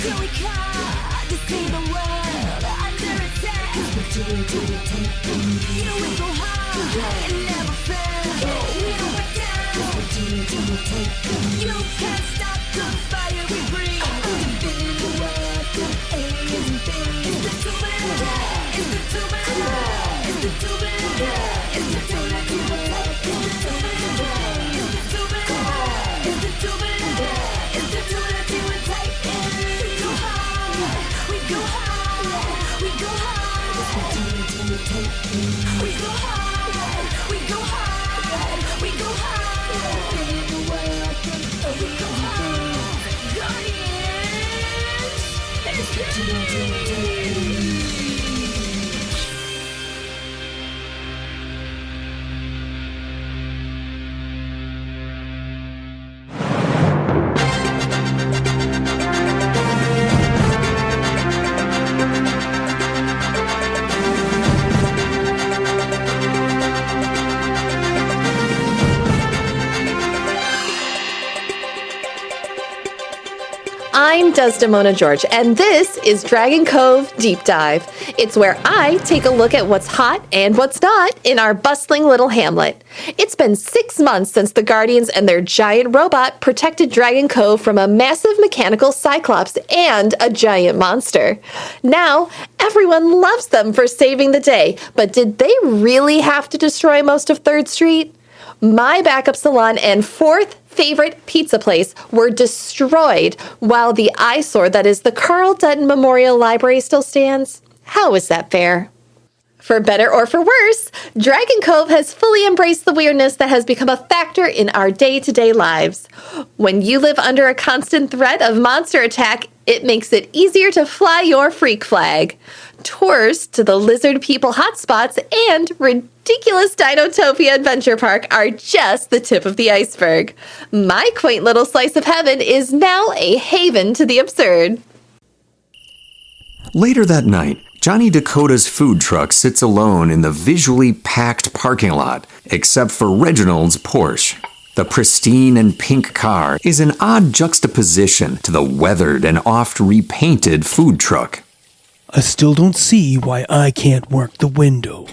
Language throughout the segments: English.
Here we come to see the world under attack. Here we go hard and never fail. We don't back down. You can't stop the fire we bring. Defending the world from aliens and things. It's the Tubular. It's the Tubular. It's the Tubular. It's the Tubular. It's the Tubular. It's the Tubular. It's the Tubular. It's the Tubular. We go hard. We go hard. We go hard. We go hard. We go hard. We go hard. Defending the world from aliens and things. Guardians. I'm Desdemona George, and this is Dragon Cove Deep Dive. It's where I take a look at what's hot and what's not in our bustling little hamlet. It's been 6 months since the Guardians and their giant robot protected Dragon Cove from a massive mechanical cyclops and a giant monster. Now, everyone loves them for saving the day, but did they really have to destroy most of 3rd Street? My backup salon and 4th favorite pizza place were destroyed while the eyesore that is the Carl Dutton Memorial Library still stands. How is that fair? For better or for worse, Dragon Cove has fully embraced the weirdness that has become a factor in our day-to-day lives. When you live under a constant threat of monster attack, it makes it easier to fly your freak flag. Tours to the lizard people hotspots and ridiculous Dinotopia Adventure Park are just the tip of the iceberg. My quaint little slice of heaven is now a haven to the absurd. Later that night, Johnny Dakota's food truck sits alone in the visually packed parking lot, except for Reginald's Porsche. The pristine and pink car is an odd juxtaposition to the weathered and oft-repainted food truck. I still don't see why I can't work the window.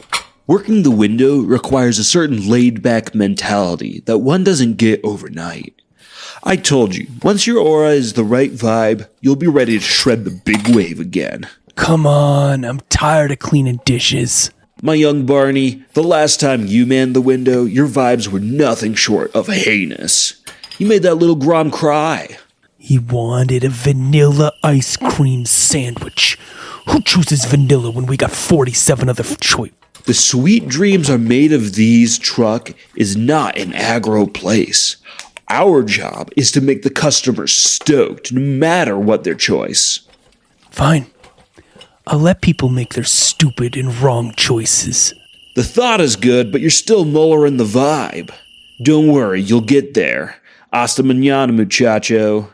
Working the window requires a certain laid-back mentality that one doesn't get overnight. I told you, once your aura is the right vibe, you'll be ready to shred the big wave again. Come on, I'm tired of cleaning dishes. My young Barney, the last time you manned the window, your vibes were nothing short of heinous. You made that little Grom cry. He wanted a vanilla ice cream sandwich. Who chooses vanilla when we got 47 other choice? The sweet dreams are made of these truck is not an aggro place. Our job is to make the customers stoked, no matter what their choice. Fine. I'll let people make their stupid and wrong choices. The thought is good, but you're still mullering the vibe. Don't worry, you'll get there. Hasta mañana, muchacho.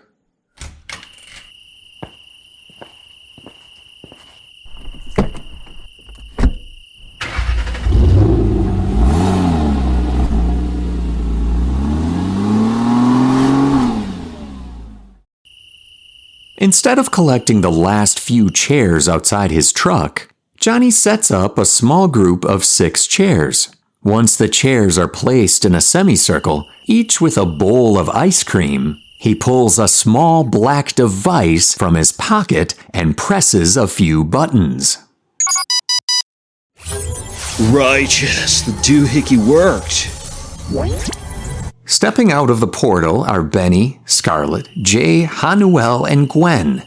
Instead of collecting the last few chairs outside his truck, Johnny sets up a small group of 6 chairs. Once the chairs are placed in a semicircle, each with a bowl of ice cream, he pulls a small black device from his pocket and presses a few buttons. Righteous, the doohickey worked. Stepping out of the portal are Benny, Scarlett, Jay, Ha-Nuel, and Gwen.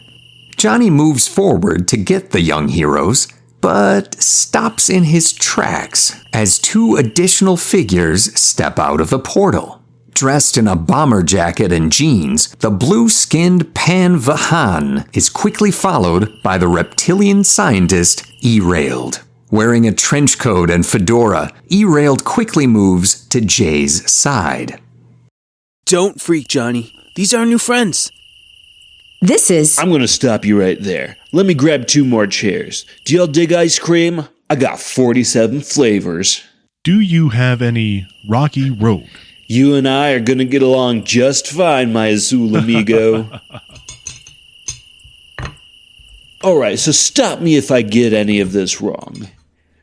Johnny moves forward to get the young heroes, but stops in his tracks as 2 additional figures step out of the portal. Dressed in a bomber jacket and jeans, the blue-skinned Pan Vahan is quickly followed by the reptilian scientist Erald. Wearing a trench coat and fedora, Erald quickly moves to Jay's side. Don't freak, Johnny. These are our new friends. I'm gonna stop you right there. Let me grab 2 more chairs. Do y'all dig ice cream? I got 47 flavors. Do you have any Rocky Road? You and I are gonna get along just fine, my azul amigo. Alright, so stop me if I get any of this wrong.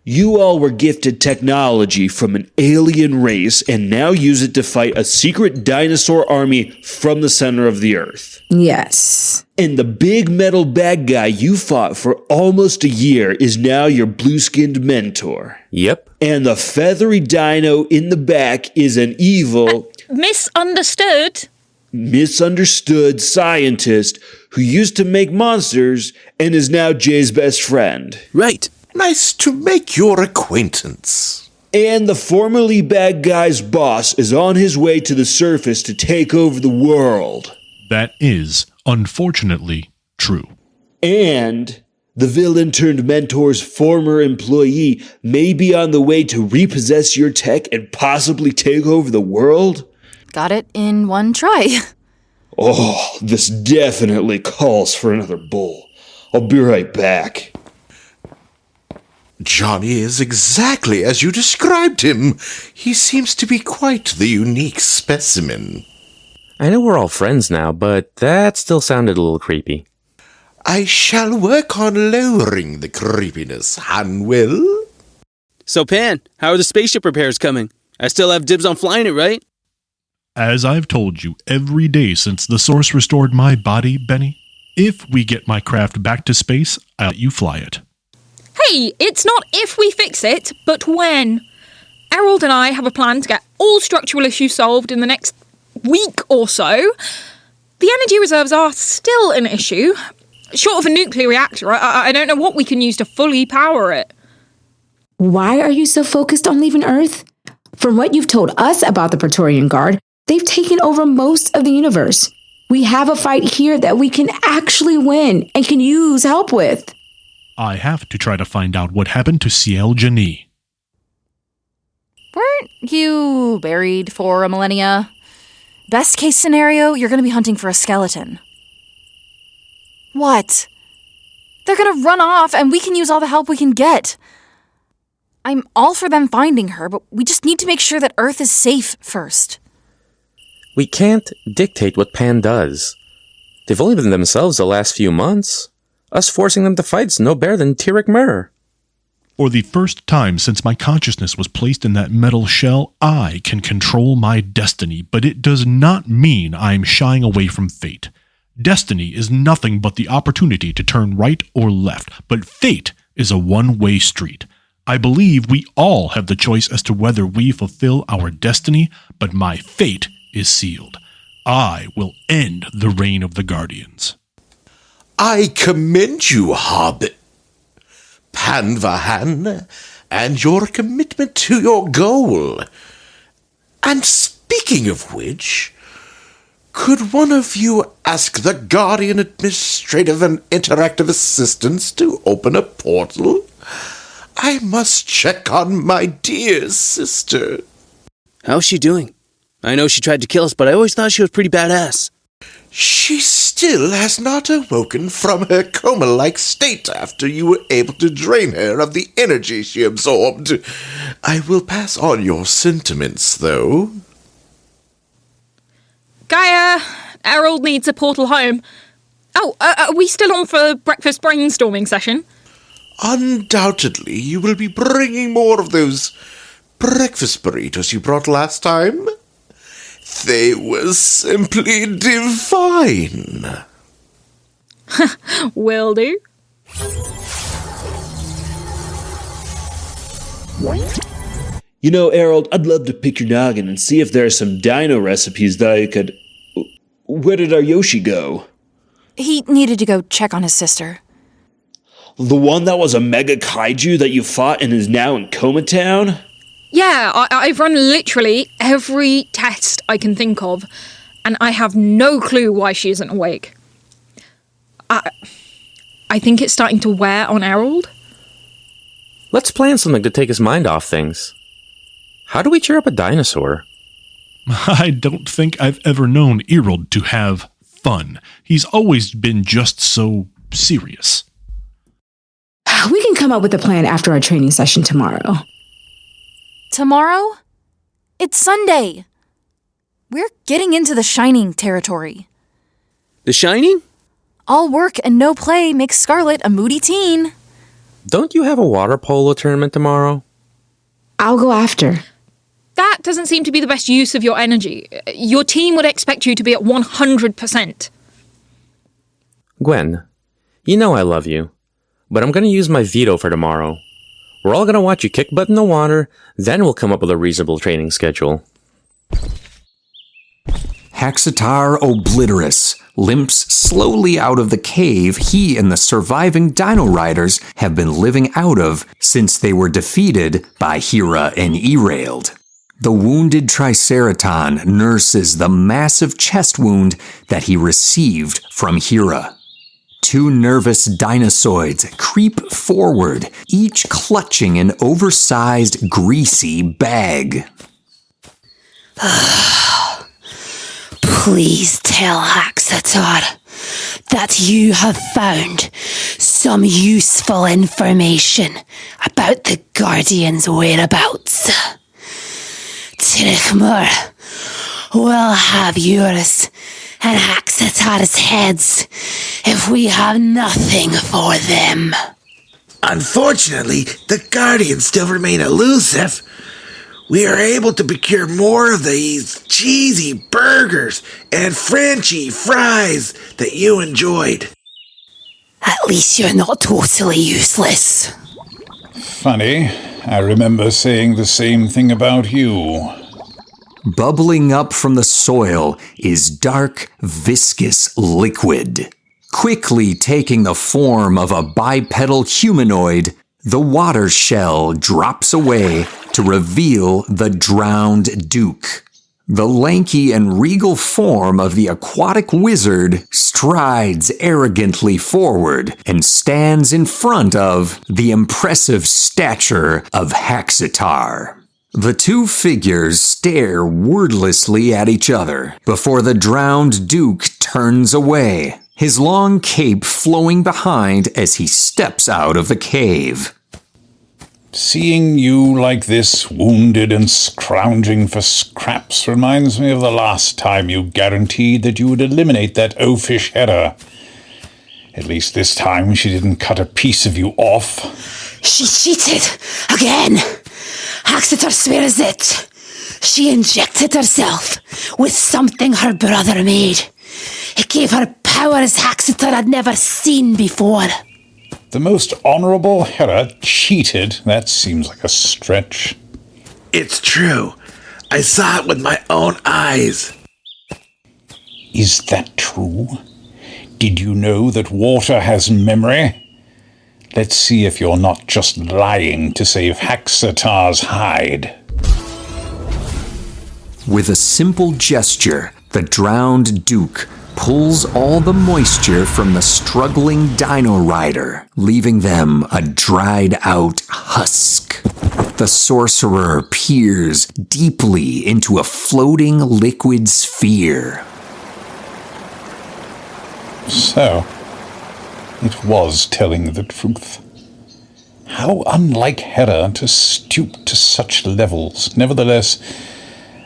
You all were gifted technology from an alien race and now use it to fight a secret dinosaur army from the center of the Earth. Yes. And the big metal bad guy you fought for almost a year is now your blue-skinned mentor. Yep. And the feathery dino in the back is an evil... misunderstood scientist who used to make monsters and is now Jay's best friend. Right. Nice to make your acquaintance. And the formerly bad guy's boss is on his way to the surface to take over the world. That is, unfortunately, true. And the villain turned mentor's former employee may be on the way to repossess your tech and possibly take over the world? Got it in one try. Oh, this definitely calls for another bowl. I'll be right back. Johnny is exactly as you described him. He seems to be quite the unique specimen. I know we're all friends now, but that still sounded a little creepy. I shall work on lowering the creepiness, Ha-Nuel. So, Pan, how are the spaceship repairs coming? I still have dibs on flying it, right? As I've told you every day since the Source restored my body, Benny, if we get my craft back to space, I'll let you fly it. Hey, it's not if we fix it, but when. Erald and I have a plan to get all structural issues solved in the next week or so. The energy reserves are still an issue. Short of a nuclear reactor, I don't know what we can use to fully power it. Why are you so focused on leaving Earth? From what you've told us about the Praetorian Guard, they've taken over most of the universe. We have a fight here that we can actually win and can use help with. I have to try to find out what happened to Ciel Janie. Weren't you buried for a millennia? Best case scenario, you're going to be hunting for a skeleton. What? They're going to run off and we can use all the help we can get. I'm all for them finding her, but we just need to make sure that Earth is safe first. We can't dictate what Pan does. They've only been themselves the last few months. Us forcing them to fight's no better than Tirich Mir. For the first time since my consciousness was placed in that metal shell, I can control my destiny, but it does not mean I'm shying away from fate. Destiny is nothing but the opportunity to turn right or left, but fate is a one-way street. I believe we all have the choice as to whether we fulfill our destiny, but my fate is sealed. I will end the reign of the Guardians. I commend you, Hobbit. Pan Vahan, and your commitment to your goal. And speaking of which, could one of you ask the Guardian Administrative and Interactive Assistants to open a portal? I must check on my dear sister. How's she doing? I know she tried to kill us, but I always thought she was pretty badass. She still has not awoken from her coma-like state after you were able to drain her of the energy she absorbed. I will pass on your sentiments, though. Gaia, Erald needs a portal home. Oh, are we still on for breakfast brainstorming session? Undoubtedly, you will be bringing more of those breakfast burritos you brought last time. They were simply divine. Will do. You know, Erald, I'd love to pick your noggin and see if there are some dino recipes that I could... Where did our Yoshi go? He needed to go check on his sister. The one that was a mega kaiju that you fought and is now in Coma Town? Yeah, I've run literally every test I can think of, and I have no clue why she isn't awake. I think it's starting to wear on Erald. Let's plan something to take his mind off things. How do we cheer up a dinosaur? I don't think I've ever known Erald to have fun. He's always been just so serious. We can come up with a plan after our training session tomorrow. Tomorrow? It's Sunday. We're getting into the Shining territory. The Shining? All work and no play makes Scarlett a moody teen. Don't you have a water polo tournament tomorrow? I'll go after. That doesn't seem to be the best use of your energy. Your team would expect you to be at 100%. Gwen, you know I love you, but I'm going to use my veto for tomorrow. We're all going to watch you kick butt in the water, then we'll come up with a reasonable training schedule. Haxatar Obliterus limps slowly out of the cave he and the surviving Dino Riders have been living out of since they were defeated by Hera and Erald. The wounded Triceraton nurses the massive chest wound that he received from Hera. Two nervous dinosaurs creep forward, each clutching an oversized, greasy bag. Please tell Haxatar that you have found some useful information about the Guardian's whereabouts. Tirich Mir will have yours and Haxatar's heads if we have nothing for them. Unfortunately, the Guardians still remain elusive. We are able to procure more of these cheesy burgers and Frenchy fries that you enjoyed. At least you're not totally useless. Funny, I remember saying the same thing about you. Bubbling up from the soil is dark, viscous liquid. Quickly taking the form of a bipedal humanoid, the water shell drops away to reveal the drowned Duke. The lanky and regal form of the aquatic wizard strides arrogantly forward and stands in front of the impressive stature of Haxatar. The two figures stare wordlessly at each other before the drowned Duke turns away, his long cape flowing behind as he steps out of the cave. Seeing you like this, wounded and scrounging for scraps, reminds me of the last time you guaranteed that you would eliminate that oafish Hera. At least this time she didn't cut a piece of you off. She cheated again. Haxatar swears it. She injected herself with something her brother made. It gave her powers Haxatar had never seen before. The most honorable Hera cheated? That seems like a stretch. It's true. I saw it with my own eyes. Is that true? Did you know that water has memory? Let's see if you're not just lying to save Haxatar's hide. With a simple gesture, the drowned Duke pulls all the moisture from the struggling Dino Rider, leaving them a dried-out husk. The sorcerer peers deeply into a floating liquid sphere. So, it was telling the truth. How unlike Hera to stoop to such levels. Nevertheless,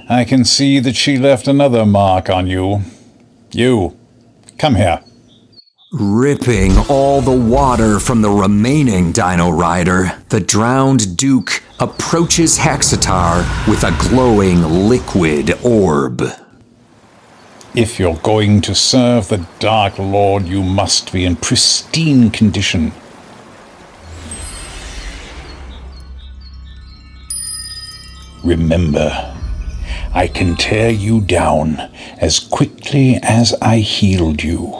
I can see that she left another mark on you. You, come here. Ripping all the water from the remaining Dino Rider, the drowned Duke approaches Haxatar with a glowing liquid orb. If you're going to serve the Dark Lord, you must be in pristine condition. Remember, I can tear you down as quickly as I healed you.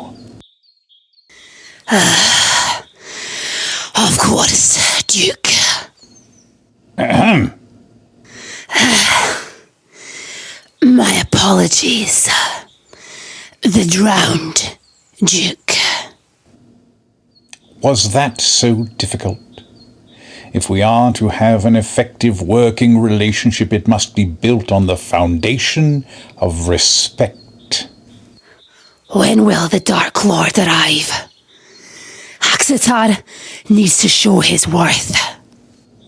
Of course, Duke. Ahem. My apologies. The drowned Duke. Was that so difficult? If we are to have an effective working relationship, it must be built on the foundation of respect. When will the Dark Lord arrive? Haxatar needs to show his worth.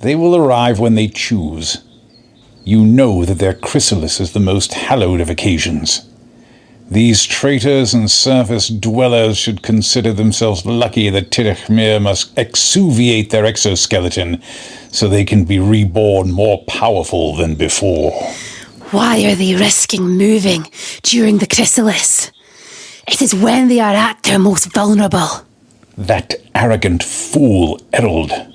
They will arrive when they choose. You know that their chrysalis is the most hallowed of occasions. These traitors and surface dwellers should consider themselves lucky that Tirich Mir must exuviate their exoskeleton so they can be reborn more powerful than before. Why are they risking moving during the chrysalis? It is when they are at their most vulnerable. That arrogant fool, Erald,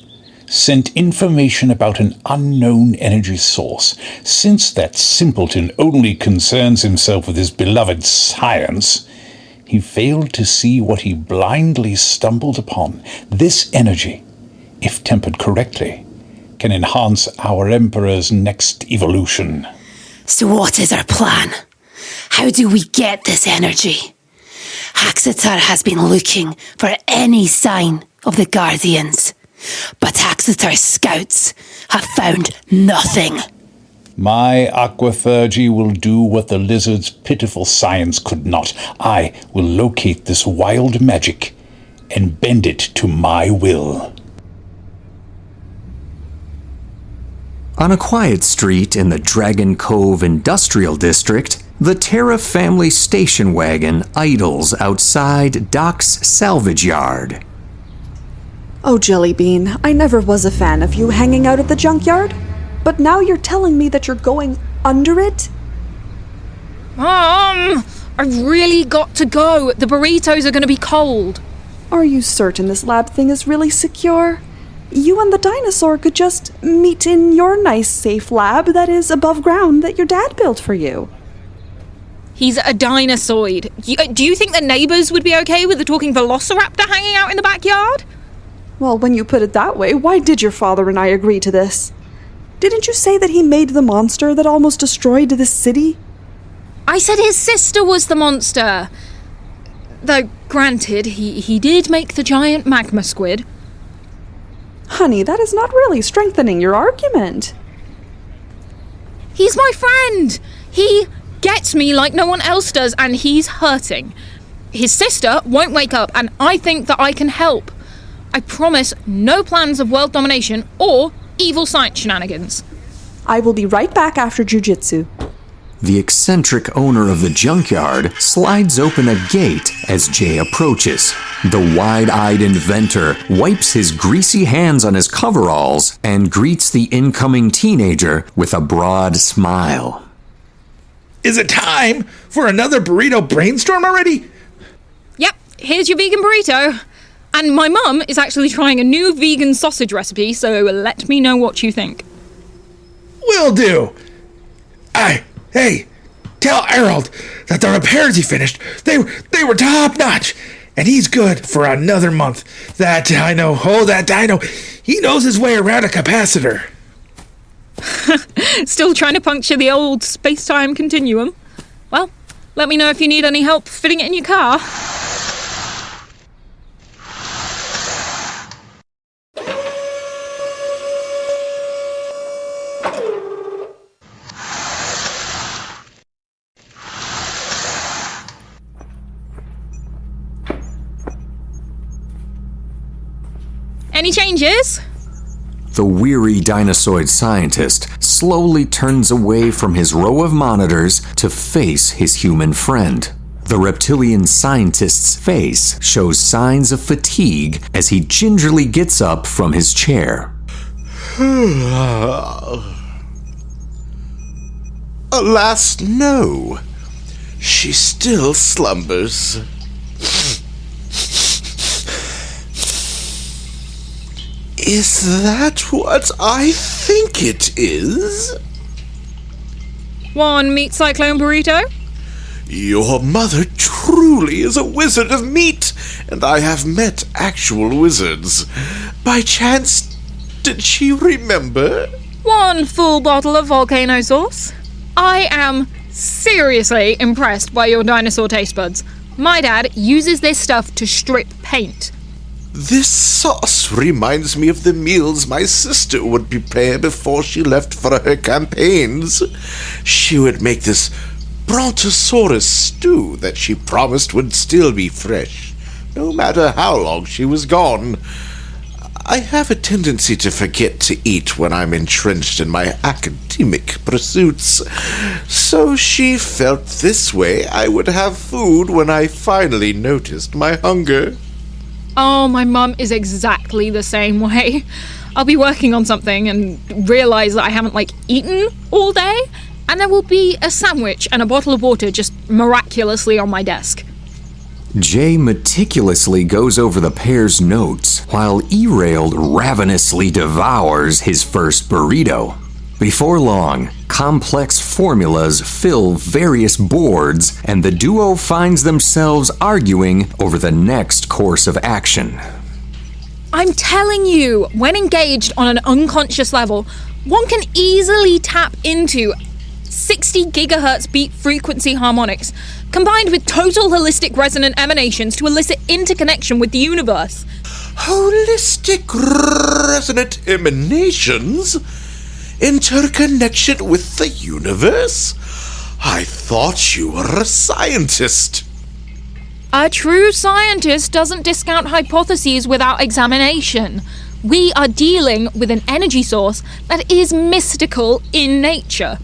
sent information about an unknown energy source. Since that simpleton only concerns himself with his beloved science, he failed to see what he blindly stumbled upon. This energy, if tempered correctly, can enhance our Emperor's next evolution. So what is our plan? How do we get this energy? Haxatar has been looking for any sign of the Guardians, but Haxatar's scouts have found nothing. My aquathurgy will do what the lizard's pitiful science could not. I will locate this wild magic and bend it to my will. On a quiet street in the Dragon Cove Industrial District, the Terra family station wagon idles outside Doc's salvage yard. Oh, Jellybean, I never was a fan of you hanging out at the junkyard, but now you're telling me that you're going under it? I've really got to go. The burritos are going to be cold. Are you certain this lab thing is really secure? You and the dinosaur could just meet in your nice safe lab that is above ground that your dad built for you. He's a dinosaur. Do you think the neighbours would be okay with the talking velociraptor hanging out in the backyard? Well, when you put it that way, why did your father and I agree to this? Didn't you say that he made the monster that almost destroyed this city? I said his sister was the monster. Though, granted, he did make the giant magma squid. Honey, that is not really strengthening your argument. He's my friend. He gets me like no one else does, and he's hurting. His sister won't wake up, and I think that I can help. I promise no plans of world domination or evil science shenanigans. I will be right back after jujitsu. The eccentric owner of the junkyard slides open a gate as Jay approaches. The wide-eyed inventor wipes his greasy hands on his coveralls and greets the incoming teenager with a broad smile. Is it time for another burrito brainstorm already? Yep, here's your vegan burrito. And my mum is actually trying a new vegan sausage recipe, so let me know what you think. Will do. Hey, tell Erald that the repairs he finished, they were top notch, and he's good for another month. That dino, he knows his way around a capacitor. Still trying to puncture the old space-time continuum? Well, let me know if you need any help fitting it in your car. Any changes? The weary dinosaur scientist slowly turns away from his row of monitors to face his human friend. The reptilian scientist's face shows signs of fatigue as he gingerly gets up from his chair. Alas, no. She still slumbers. Is that what I think it is? One meat cyclone burrito? Your mother truly is a wizard of meat, and I have met actual wizards. By chance, did she remember? One full bottle of volcano sauce. I am seriously impressed by your dinosaur taste buds. My dad uses this stuff to strip paint. This sauce reminds me of the meals my sister would prepare before she left for her campaigns. She would make this brontosaurus stew that she promised would still be fresh, no matter how long she was gone. I have a tendency to forget to eat when I'm entrenched in my academic pursuits, so she felt this way I would have food when I finally noticed my hunger. Oh, my mum is exactly the same way. I'll be working on something and realise that I haven't, eaten all day, and there will be a sandwich and a bottle of water just miraculously on my desk. Jay meticulously goes over the pair's notes, while Erald ravenously devours his first burrito. Before long, complex formulas fill various boards, and the duo finds themselves arguing over the next course of action. I'm telling you, when engaged on an unconscious level, one can easily tap into 60 gigahertz beat frequency harmonics, combined with total holistic resonant emanations to elicit interconnection with the universe. Holistic resonant emanations? Interconnection with the universe? I thought you were a scientist. A true scientist doesn't discount hypotheses without examination. We are dealing with an energy source that is mystical in nature.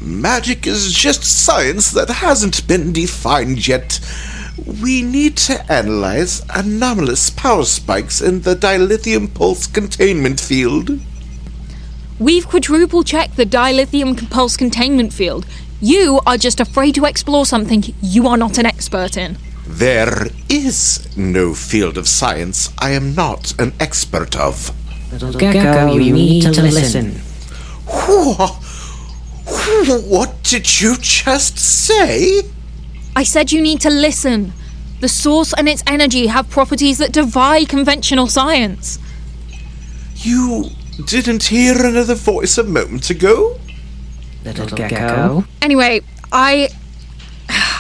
Magic is just science that hasn't been defined yet. We need to analyze anomalous power spikes in the dilithium pulse containment field. We've quadruple-checked the dilithium pulse containment field. You are just afraid to explore something you are not an expert in. There is no field of science I am not an expert of. Little Gecko, you need to listen. What did you just say? I said you need to listen. The source and its energy have properties that defy conventional science. You didn't hear another voice a moment ago? Little Gecko. Anyway, I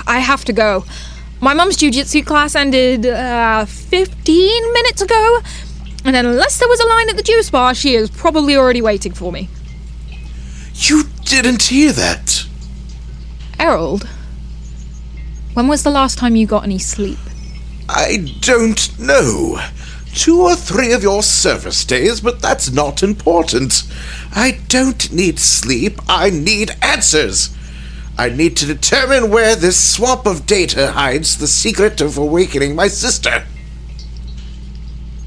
have to go. My mum's jiu-jitsu class ended 15 minutes ago, and unless there was a line at the juice bar, she is probably already waiting for me. You didn't hear that. Erald, when was the last time you got any sleep? I don't know. 2 or 3 of your service days, but that's not important. I don't need sleep, I need answers. I need to determine where this swamp of data hides the secret of awakening my sister.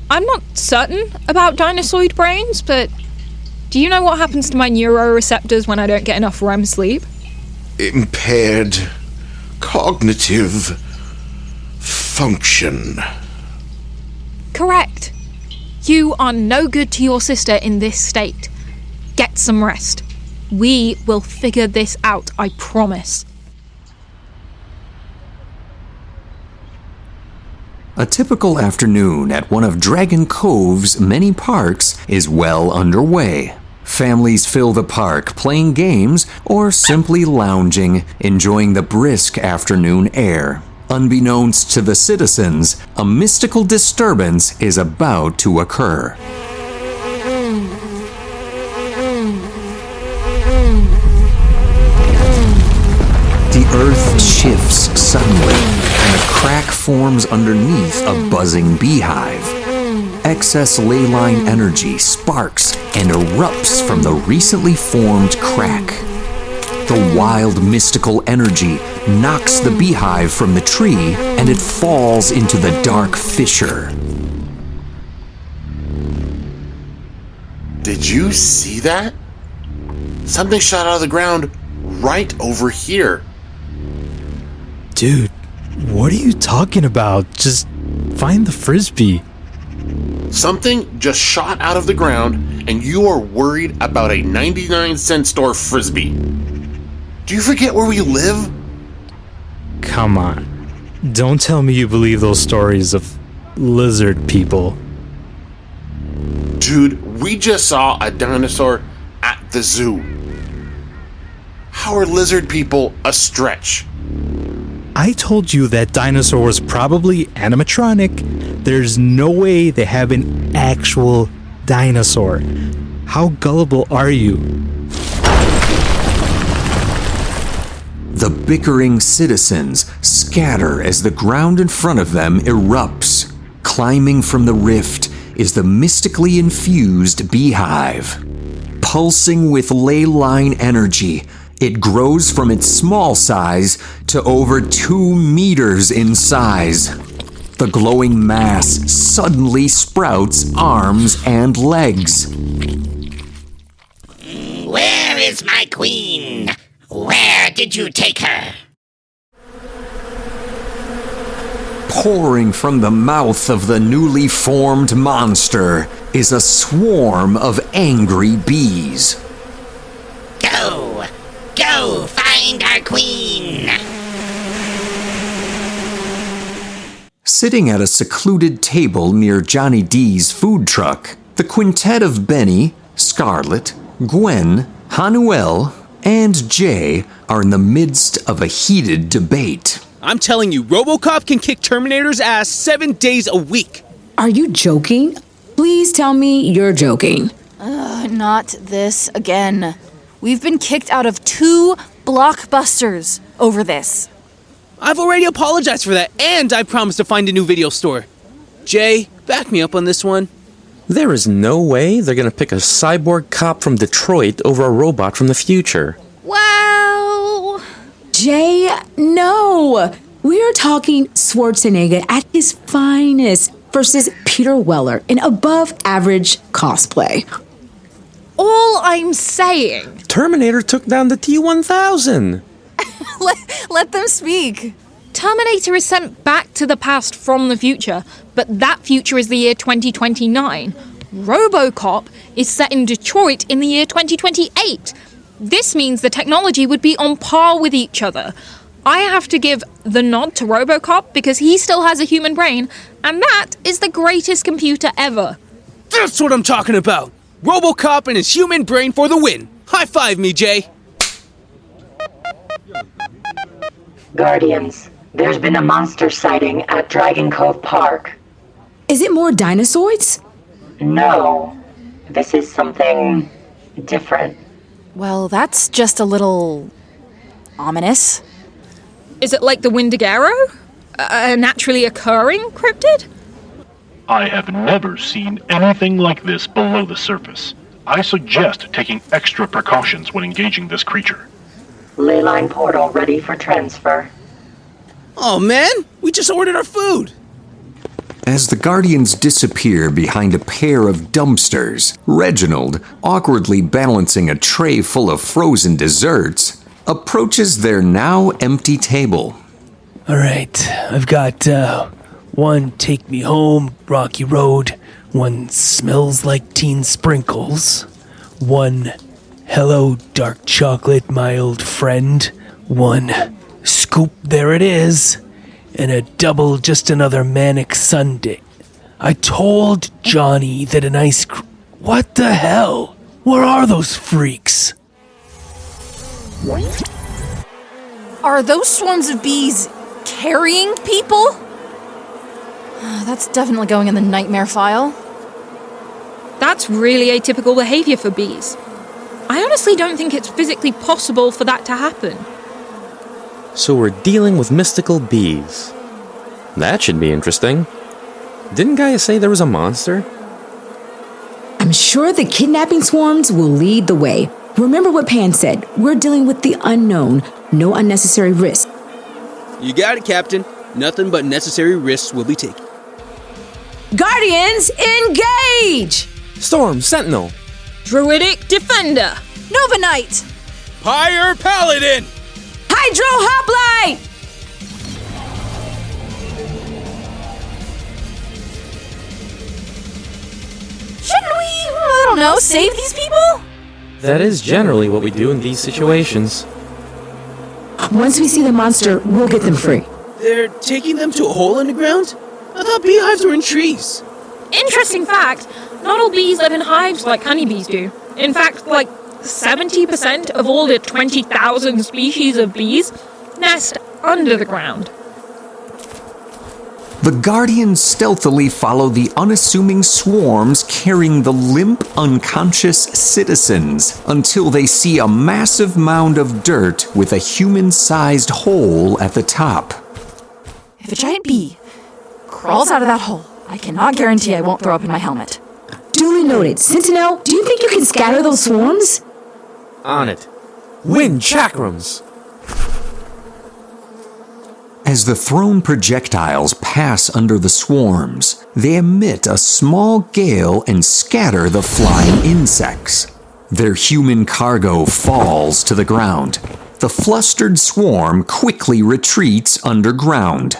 I'm not certain about dinosaur brains, but do you know what happens to my neuroreceptors when I don't get enough REM sleep? Impaired cognitive function. Correct. You are no good to your sister in this state. Get some rest. We will figure this out, I promise. A typical afternoon at one of Dragon Cove's many parks is well underway. Families fill the park playing games or simply lounging, enjoying the brisk afternoon air. Unbeknownst to the citizens, a mystical disturbance is about to occur. The earth shifts suddenly, and a crack forms underneath a buzzing beehive. Excess ley line energy sparks and erupts from the recently formed crack. The wild mystical energy knocks the beehive from the tree, and it falls into the dark fissure. Did you see that? Something shot out of the ground right over here. Dude, what are you talking about? Just find the frisbee. Something just shot out of the ground, and you are worried about a 99-cent store frisbee. Do you forget where we live? Come on. Don't tell me you believe those stories of lizard people. Dude, we just saw a dinosaur at the zoo. How are lizard people a stretch? I told you that dinosaur was probably animatronic. There's no way they have an actual dinosaur. How gullible are you? The bickering citizens scatter as the ground in front of them erupts. Climbing from the rift, is the mystically infused beehive. Pulsing with ley line energy, it grows from its small size to over 2 meters in size. The glowing mass suddenly sprouts arms and legs. Where is my queen? Where did you take her? Pouring from the mouth of the newly formed monster is a swarm of angry bees. Go! Go find our queen! Sitting at a secluded table near Johnny D's food truck, the quintet of Benny, Scarlett, Gwen, Ha-Nuel, and Jay are in the midst of a heated debate. I'm telling you, RoboCop can kick Terminator's ass 7 days a week. Are you joking? Please tell me you're joking. Not this again. We've been kicked out of 2 blockbusters over this. I've already apologized for that, and I promised to find a new video store. Jay, back me up on this one. There is no way they're gonna pick a cyborg cop from Detroit over a robot from the future. Well... Jay, no! We're talking Schwarzenegger at his finest versus Peter Weller in above-average cosplay. All I'm saying... Terminator took down the T-1000! Let them speak. Terminator is sent back to the past from the future, but that future is the year 2029. RoboCop is set in Detroit in the year 2028. This means the technology would be on par with each other. I have to give the nod to RoboCop because he still has a human brain, and that is the greatest computer ever. That's what I'm talking about! RoboCop and his human brain for the win! High five me, Jay! Guardians, there's been a monster sighting at Dragon Cove Park. Is it more dinosaurs? No, this is something different. Well, that's just a little... ominous. Is it like the Wendigo? A naturally occurring cryptid? I have never seen anything like this below the surface. I suggest taking extra precautions when engaging this creature. Leyline portal ready for transfer. Oh man, we just ordered our food! As the Guardians disappear behind a pair of dumpsters, Reginald, awkwardly balancing a tray full of frozen desserts, approaches their now empty table. All right, I've got one Take Me Home, Rocky Road, one Smells Like Teen Sprinkles, one Hello Dark Chocolate, My Old Friend, one Scoop There It Is, and a double Just Another Manic Sundae. I told Johnny that an ice cream... What the hell? Where are those freaks? Are those swarms of bees carrying people? That's definitely going in the nightmare file. That's really atypical behavior for bees. I honestly don't think it's physically possible for that to happen. So we're dealing with mystical bees. That should be interesting. Didn't Gaia say there was a monster? I'm sure the kidnapping swarms will lead the way. Remember what Pan said. We're dealing with the unknown. No unnecessary risk. You got it, Captain. Nothing but necessary risks will be taken. Guardians, engage! Storm, Sentinel. Druidic Defender. Nova Knight. Pyre Paladin. Hydro Hoplite! Shouldn't we, I don't know, save these people? That is generally what we do in these situations. Once we see the monster, we'll get them free. They're taking them to a hole in the ground? I thought beehives were in trees. Interesting fact, not all bees live in hives like honeybees do. In fact, like 70% of all the 20,000 species of bees nest under the ground. The Guardians stealthily follow the unassuming swarms carrying the limp, unconscious citizens until they see a massive mound of dirt with a human-sized hole at the top. If a giant bee crawls out of that hole I cannot guarantee I won't throw up in my helmet. Duly noted. Sentinel, do you think you can scatter those swarms? On it. Wind chakrams! As the thrown projectiles pass under the swarms, they emit a small gale and scatter the flying insects. Their human cargo falls to the ground. The flustered swarm quickly retreats underground.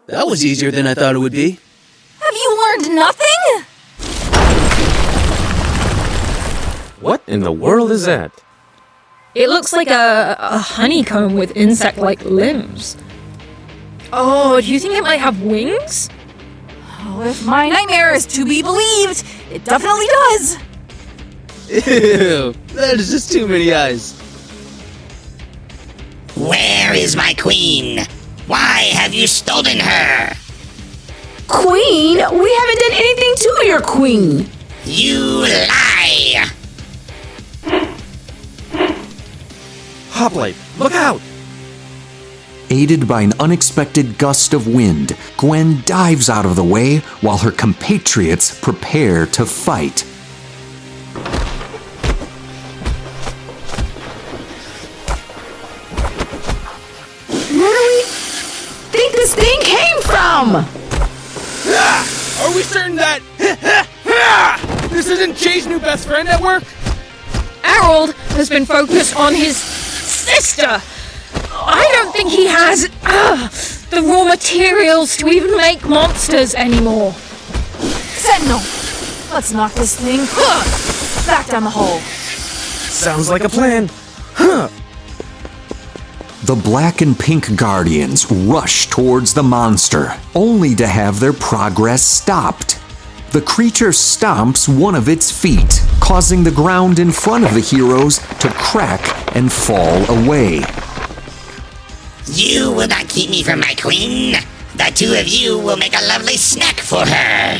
That was easier than I thought it would be. Have you learned nothing? What in the world is that? It looks like a honeycomb with insect-like limbs. Oh, do you think it might have wings? Oh, if my nightmare is to be believed, it definitely does. Ew, that is just too many eyes. Where is my queen? Why have you stolen her? Queen? We haven't done anything to your queen. You lie! Hoplite, look out! Aided by an unexpected gust of wind, Gwen dives out of the way while her compatriots prepare to fight. Where do we think this thing came from? Are we certain that this isn't Jay's new best friend at work? Erald has been focused on his sister. I don't think he has the raw materials to even make monsters anymore. Sentinel, let's knock this thing back down the hole. Sounds like a plan. Huh. The black and pink guardians rush towards the monster, only to have their progress stopped. The creature stomps one of its feet, causing the ground in front of the heroes to crack and fall away. You will not keep me from my queen. The two of you will make a lovely snack for her.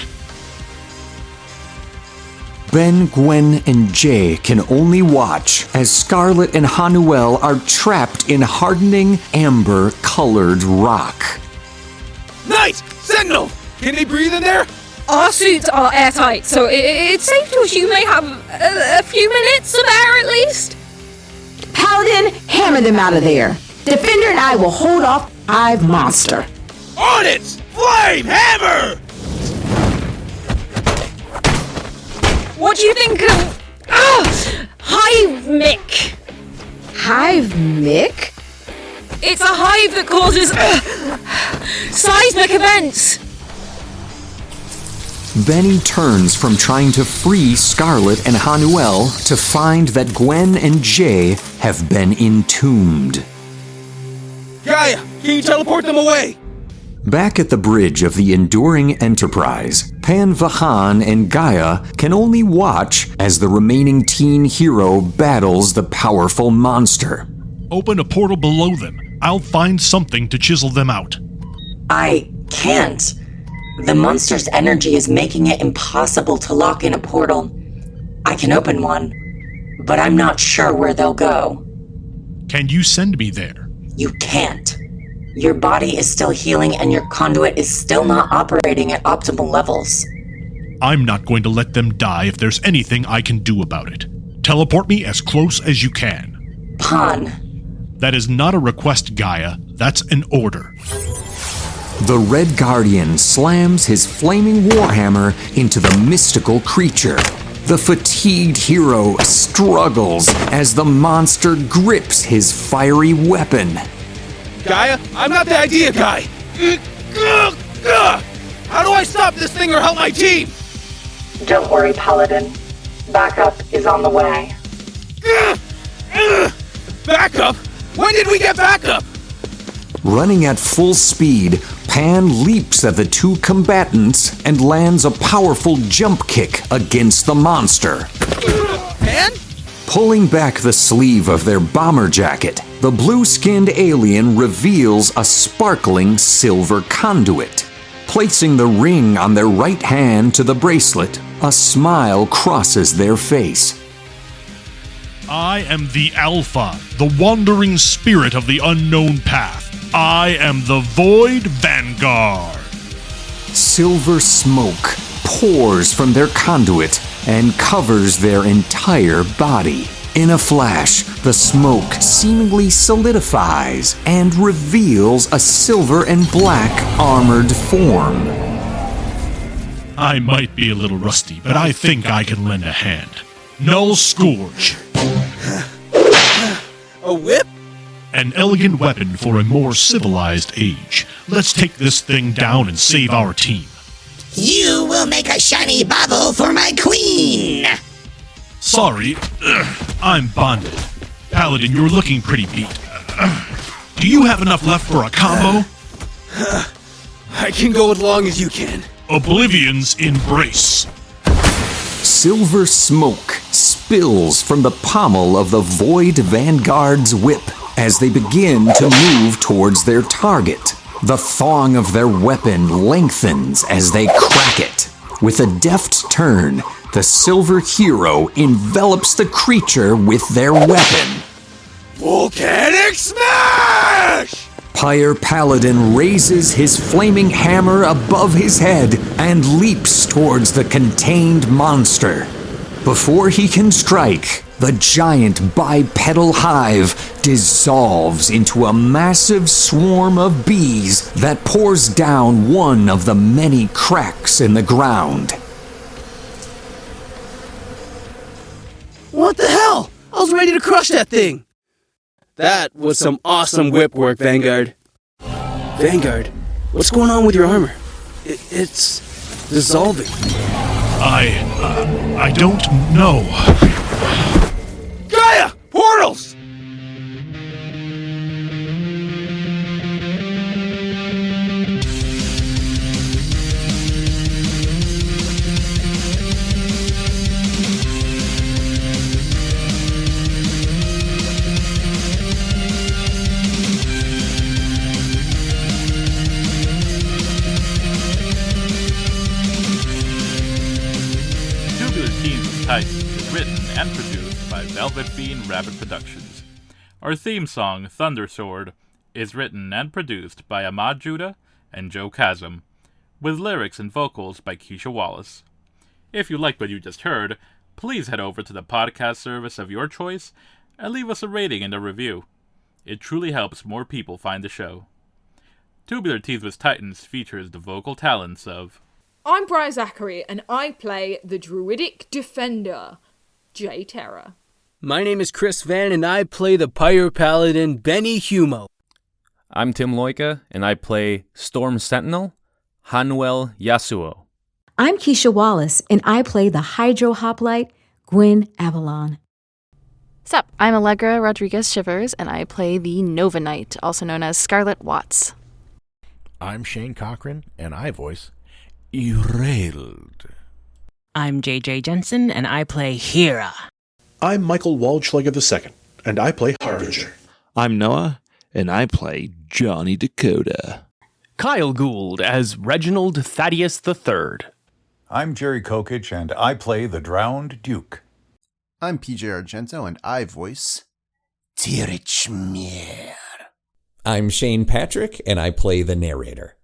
Ben, Gwen, and Jay can only watch as Scarlett and Ha-Nuel are trapped in hardening, amber-colored rock. Nice! Sentinel! Can they breathe in there? Our suits are airtight, so it's safe to assume they have a few minutes of air at least. Paladin, hammer them out of there. Defender and I will hold off Hive Monster. On it! Flame hammer! What do you think of Hive Mick? Hive Mick? It's a hive that causes seismic events. Benny turns from trying to free Scarlett and Ha-Nuel to find that Gwen and Jay have been entombed. Gaia, can you teleport them away? Back at the bridge of the Enduring Enterprise, Pan Vahan and Gaia can only watch as the remaining teen hero battles the powerful monster. Open a portal below them. I'll find something to chisel them out. I can't. The monster's energy is making it impossible to lock in a portal. I can open one, but I'm not sure where they'll go. Can you send me there? You can't. Your body is still healing and your conduit is still not operating at optimal levels. I'm not going to let them die if there's anything I can do about it. Teleport me as close as you can. Pan. That is not a request, Gaia. That's an order. The Red Guardian slams his flaming warhammer into the mystical creature. The fatigued hero struggles as the monster grips his fiery weapon. Gaia, I'm not the idea guy. How do I stop this thing or help my team? Don't worry, Paladin. Backup is on the way. Backup? When did we get backup? Running at full speed, Pan leaps at the two combatants and lands a powerful jump kick against the monster. Pan? Pulling back the sleeve of their bomber jacket, the blue-skinned alien reveals a sparkling silver conduit. Placing the ring on their right hand to the bracelet, a smile crosses their face. I am the Alpha, the wandering spirit of the unknown path. I am the Void Vanguard. Silver smoke pours from their conduit and covers their entire body. In a flash, the smoke seemingly solidifies and reveals a silver and black armored form. I might be a little rusty, but I think I can lend a hand. Null Scourge. A whip? An elegant weapon for a more civilized age. Let's take this thing down and save our team. You will make a shiny bauble for my queen! Sorry, I'm bonded. Paladin, you're looking pretty beat. Do you have enough left for a combo? I can go as long as you can. Oblivion's Embrace. Silver smoke spills from the pommel of the Void Vanguard's whip as they begin to move towards their target. The thong of their weapon lengthens as they crack it. With a deft turn, the silver hero envelops the creature with their weapon. Volcanic Smash! Pyre Paladin raises his flaming hammer above his head and leaps towards the contained monster. Before he can strike, the giant bipedal hive dissolves into a massive swarm of bees that pours down one of the many cracks in the ground. What the hell? I was ready to crush that thing! That was some awesome whip work, Vanguard. Vanguard, what's going on with your armor? It's dissolving. I don't know. Gaia! Portals! Tubular Teens of Titan is written and produced by Velvet Fiend Rabbit Productions. Our theme song, Thunder Sword, is written and produced by Ahmad Judah and Joe Chasm, with lyrics and vocals by Keisha Wallace. If you liked what you just heard, please head over to the podcast service of your choice and leave us a rating and a review. It truly helps more people find the show. Tubular Teens with Titans features the vocal talents of... I'm Briar Zachary, and I play the Druidic Defender, Terra. My name is Chris Van, and I play the Pyre Paladin, Benny Humo. I'm Tim Loika, and I play Storm Sentinel, Ha-Nuel Yasao. I'm Keisha Wallace, and I play the Hydro Hoplite, Gwen Avalon. Sup, I'm Allegra Rodriguez Shivers, and I play the Nova Knight, also known as Scarlett Watts. I'm Shayne Cochran, and I voice Erald. I'm JJ Jensen, and I play Hera. I'm Michael Waldschlager II, and I play Harbinger. I'm Noah, and I play Johnny Dakota. Kyle Gould as Reginald Thaddeus III. I'm Jerry Kokich, and I play the Drowned Duke. I'm PJ Argento, and I voice Tirich Mir. I'm Shane Patrick, and I play the narrator.